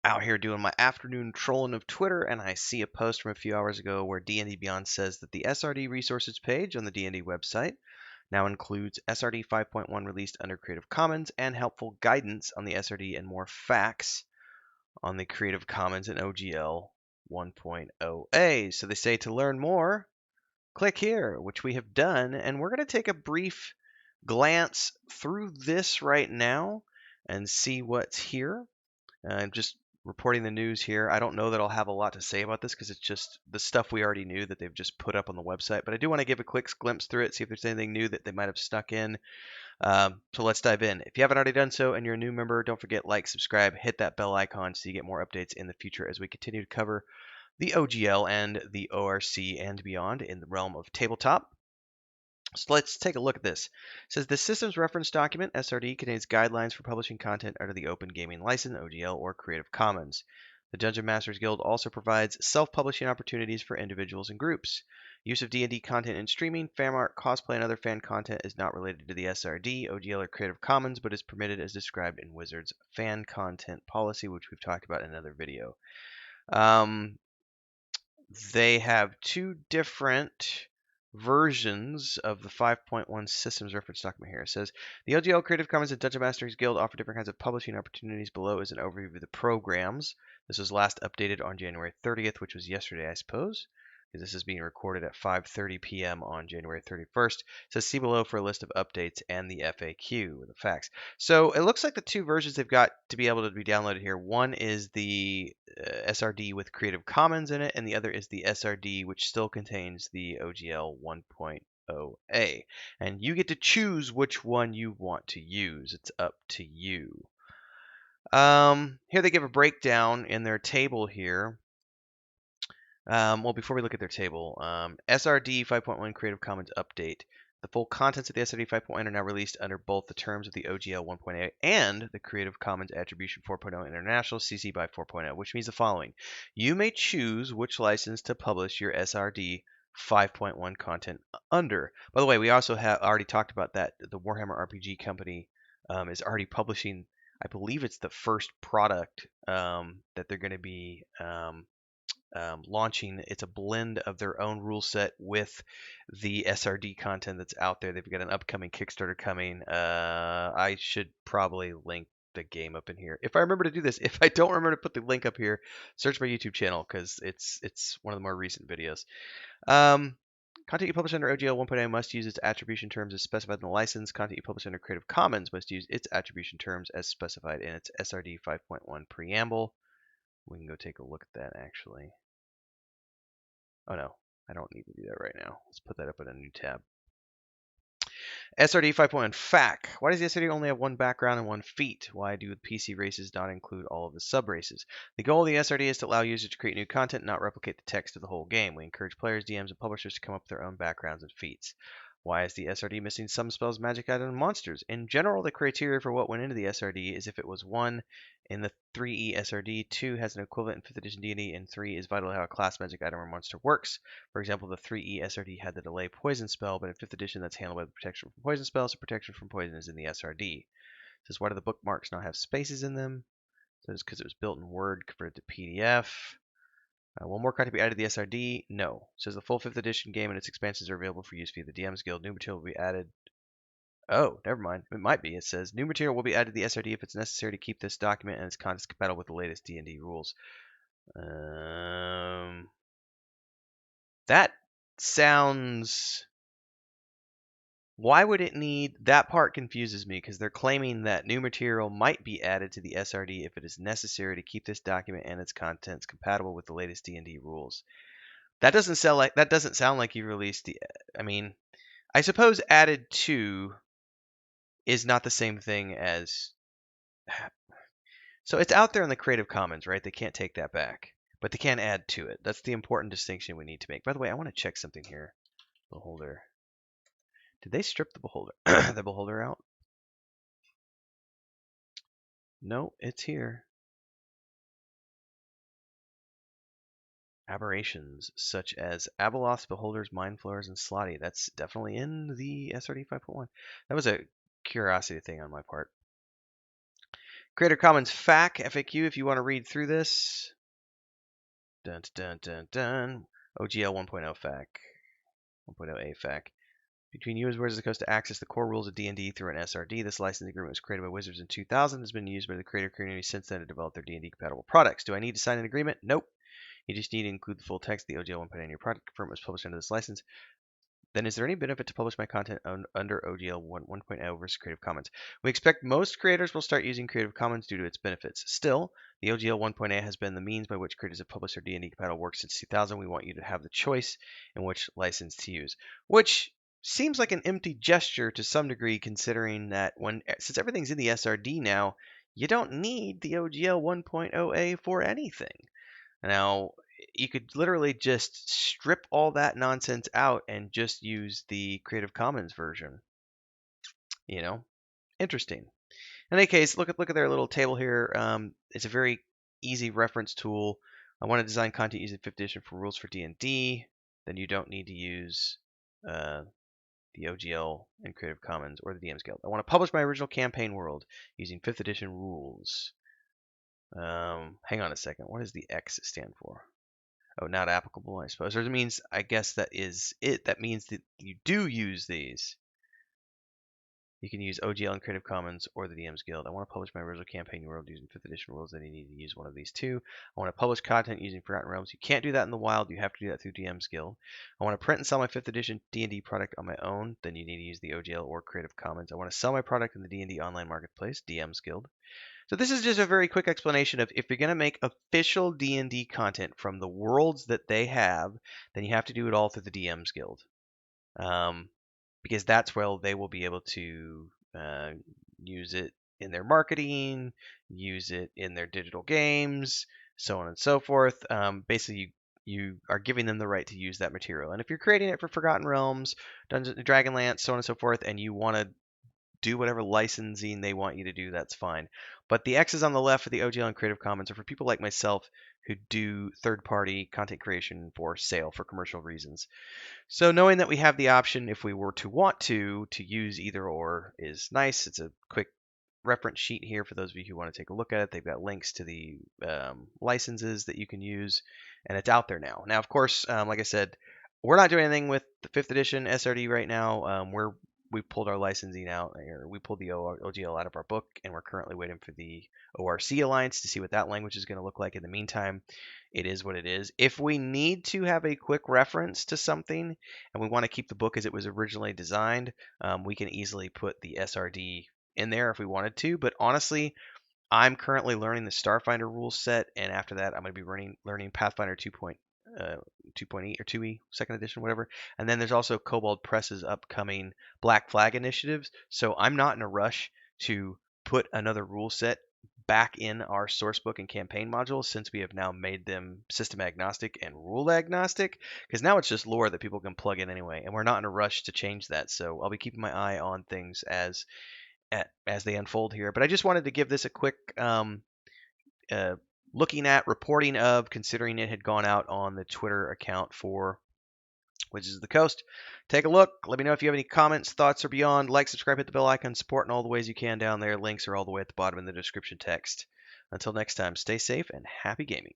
out here doing my afternoon trolling of Twitter, and I see a post from a few hours ago where D&D Beyond says that the SRD resources page on the D&D website now includes SRD 5.1 released under Creative Commons and helpful guidance on the SRD and more facts on the Creative Commons and OGL 1.0a. So they say to learn more, click here, which we have done, and we're going to take a brief glance through this right now and see what's here. Just reporting the news here. I don't know that I'll have a lot to say about this because it's just the stuff we already knew that they've just put up on the website. But I do want to give a quick glimpse through it, see if there's anything new that they might have snuck in. So let's dive in. If you haven't already done so and you're a new member, don't forget, like, subscribe, hit that bell icon so you get more updates in the future as we continue to cover the OGL and the ORC and beyond in the realm of tabletop. So let's take a look at this. It says the Systems Reference Document, SRD, contains guidelines for publishing content under the Open Gaming License, OGL, or Creative Commons. The Dungeon Masters Guild also provides self-publishing opportunities for individuals and groups. Use of D&D content in streaming, fan art, cosplay, and other fan content is not related to the SRD, OGL, or Creative Commons, but is permitted as described in Wizards' fan content policy, which we've talked about in another video. They have two different versions of the 5.1 systems reference document here. It says the OGL, Creative Commons, and Dungeon Masters Guild offer different kinds of publishing opportunities. Below is an overview of the programs. This was last updated on January 30th, which was yesterday, I suppose, because this is being recorded at 5:30 p.m. on January 31st. It says see below for a list of updates and the FAQ with the facts. So it looks like the two versions they've got to be able to be downloaded here. One is the SRD with Creative Commons in it, and the other is the SRD, which still contains the OGL 1.0a. And you get to choose which one you want to use. It's up to you. Here they give a breakdown in their table here. Well, before we look at their table, SRD 5.1 Creative Commons update. The full contents of the SRD 5.1 are now released under both the terms of the OGL 1.8 and the Creative Commons Attribution 4.0 International CC by 4.0, which means the following. You may choose which license to publish your SRD 5.1 content under. By the way, we also have already talked about that. The Warhammer RPG company is already publishing, I believe it's the first product that they're going to be launching. It's a blend of their own rule set with the SRD content that's out there. They've got an upcoming Kickstarter coming. I should probably link the game up in here if I remember to do this. If I don't remember to put the link up here, search my YouTube channel because it's one of the more recent videos. Content you publish under OGL 1.0 must use its attribution terms as specified in the license. Content you publish under Creative Commons must use its attribution terms as specified in its SRD 5.1 preamble. We can go take a look at that actually. Oh no, I don't need to do that right now. Let's put that up in a new tab. SRD 5.1 FAQ. Why does the SRD only have one background and one feat? Why do the PC races not include all of the sub-races? The goal of the SRD is to allow users to create new content, not replicate the text of the whole game. We encourage players, DMs, and publishers to come up with their own backgrounds and feats. Why is the SRD missing some spells, magic items, and monsters? In general, the criteria for what went into the SRD is if it was 1 in the 3E SRD, 2 has an equivalent in 5th edition D&D, and 3 is vital to how a class, magic item, or monster works. For example, the 3E SRD had the delay poison spell, but in 5th edition that's handled by the protection from poison spell, so protection from poison is in the SRD. It says, why do the bookmarks not have spaces in them? It says, because it was built in Word converted to PDF. Will more content be added to the SRD? No. It says the full 5th edition game and its expansions are available for use via the DM's Guild. New material will be added. Oh, never mind. It might be. It says new material will be added to the SRD if it's necessary to keep this document and its contents compatible with the latest D&D rules. That sounds... Why would it need... That part confuses me because they're claiming that new material might be added to the SRD if it is necessary to keep this document and its contents compatible with the latest D&D rules. That doesn't sound like you released the... I mean, I suppose added to is not the same thing as... So it's out there in the Creative Commons, right? They can't take that back, but they can add to it. That's the important distinction we need to make. By the way, I want to check something here. Beholder. Did they strip the beholder the beholder out? No, it's here. Aberrations such as Abeloth's, Beholders, Mind Flayers, and Slotty. That's definitely in the SRD 5.1. That was a curiosity thing on my part. Creative Commons FAQ if you want to read through this. Dun, dun, dun, dun. OGL 1.0 FAQ. 1.0A FAQ. Between you and Wizards of the Coast to access the core rules of D&D through an SRD. This licensing agreement was created by Wizards in 2000 and has been used by the creator community since then to develop their D&D compatible products. Do I need to sign an agreement? Nope. You just need to include the full text of the OGL 1.0 in your product, confirm it was published under this license. Then is there any benefit to publish my content under OGL 1.0 versus Creative Commons? We expect most creators will start using Creative Commons due to its benefits. Still, the OGL 1.0 has been the means by which creators have published their D&D compatible work since 2000. We want you to have the choice in which license to use, which seems like an empty gesture to some degree, considering that since everything's in the SRD now, you don't need the OGL 1.0A for anything. Now, you could literally just strip all that nonsense out and just use the Creative Commons version. You know, interesting. In any case, look at their little table here. It's a very easy reference tool. I want to design content using 5th edition for rules for D&D. Then you don't need to use the OGL and Creative Commons or the DM's Guild. I want to publish my original campaign world using 5th edition rules. Hang on a second. What does the X stand for? Oh, not applicable, I suppose. Or it means, I guess that is it. That means that you do use these. You can use OGL and Creative Commons or the DM's Guild. I want to publish my original campaign world using 5th edition rules. Then you need to use one of these two. I want to publish content using Forgotten Realms. You can't do that in the wild. You have to do that through DM's Guild. I want to print and sell my 5th edition D&D product on my own. Then you need to use the OGL or Creative Commons. I want to sell my product in the D&D online marketplace, DM's Guild. So this is just a very quick explanation of if you're going to make official D&D content from the worlds that they have, then you have to do it all through the DM's Guild. Because that's where they will be able to use it in their marketing, use it in their digital games, so on and so forth. Basically, you are giving them the right to use that material. And if you're creating it for Forgotten Realms, Dungeons and Dragonlance, so on and so forth, and you want to do whatever licensing they want you to do, that's fine. But the X's on the left for the OGL and Creative Commons are for people like myself who do third-party content creation for sale for commercial reasons. So knowing that we have the option, if we were to want to use either or is nice. It's a quick reference sheet here for those of you who want to take a look at it. They've got links to the licenses that you can use, and it's out there now. Now, of course, like I said, we're not doing anything with the 5th edition SRD right now. We pulled our licensing out, or we pulled the OGL out of our book, and we're currently waiting for the ORC Alliance to see what that language is going to look like. In the meantime, it is what it is. If we need to have a quick reference to something, and we want to keep the book as it was originally designed, we can easily put the SRD in there if we wanted to. But honestly, I'm currently learning the Starfinder rule set, and after that, I'm going to be learning Pathfinder 2.8 or 2E, second edition, whatever. And then there's also Kobold Press's upcoming Black Flag initiatives. So I'm not in a rush to put another rule set back in our source book and campaign modules, since we have now made them system agnostic and rule agnostic, because now it's just lore that people can plug in anyway, and we're not in a rush to change that. So I'll be keeping my eye on things as they unfold here. But I just wanted to give this a quick looking at, reporting of, considering it had gone out on the Twitter account for Wizards of the Coast. Take a look. Let me know if you have any comments, thoughts, or beyond. Like, subscribe, hit the bell icon, support in all the ways you can down there. Links are all the way at the bottom in the description text. Until next time, stay safe and happy gaming.